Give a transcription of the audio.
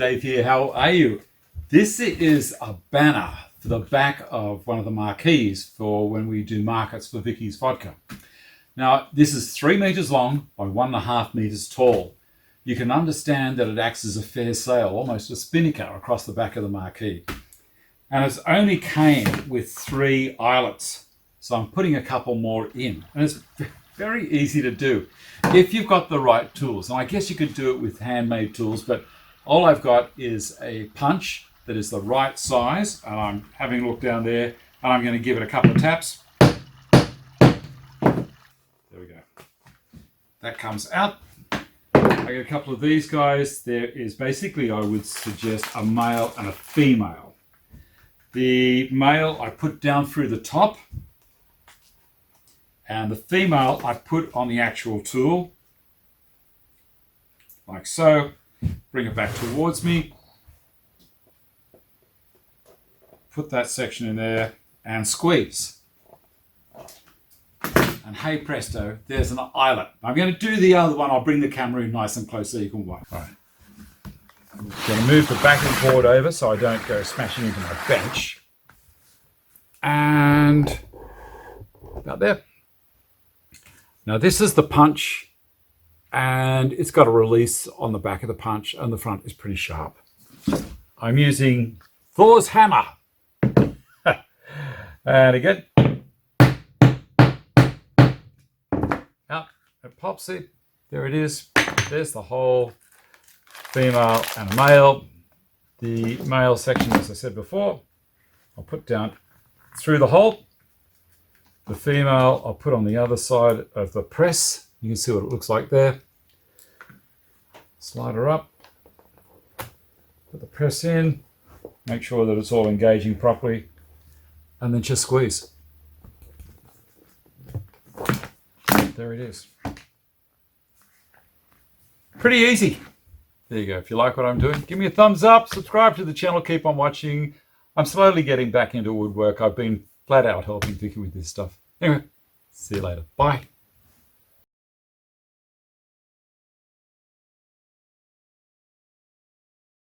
Dave here, how are you? This is a banner for the back of one of the marquees for when we do markets for Vicky's Vodka. Now, this is 3 meters long by 1.5 meters tall. You can understand that it acts as a fair sail, almost a spinnaker across the back of the marquee. And it's only came with 3 eyelets. So I'm putting a couple more in. And it's very easy to do if you've got the right tools. And I guess you could do it with handmade tools, but all I've got is a punch that is the right size. And I'm having a look down there and I'm going to give it a couple of taps. There we go. That comes out. I get a couple of these guys. There is basically, I would suggest, a male and a female. The male I put down through the top, and the female I put on the actual tool, like so. Bring it back towards me. Put that section in there and squeeze. And hey presto, there's an eyelet. I'm going to do the other one. I'll bring the camera in nice and close so you can watch. All right. I'm going to move the backing board over so I don't go smashing into my bench. And about there. Now this is the punch, and it's got a release on the back of the punch, and the front is pretty sharp. I'm using Thor's hammer. And again. Up, it pops it. There it is. There's the whole female and a male. The male section, as I said before, I'll put down through the hole. The female I'll put on the other side of the press. You can see what it looks like there. Slide her up. Put the press in. Make sure that it's all engaging properly. And then just squeeze. There it is. Pretty easy. There you go. If you like what I'm doing, give me a thumbs up, subscribe to the channel, keep on watching. I'm slowly getting back into woodwork. I've been flat out helping Vicky with this stuff. Anyway, see you later. Bye.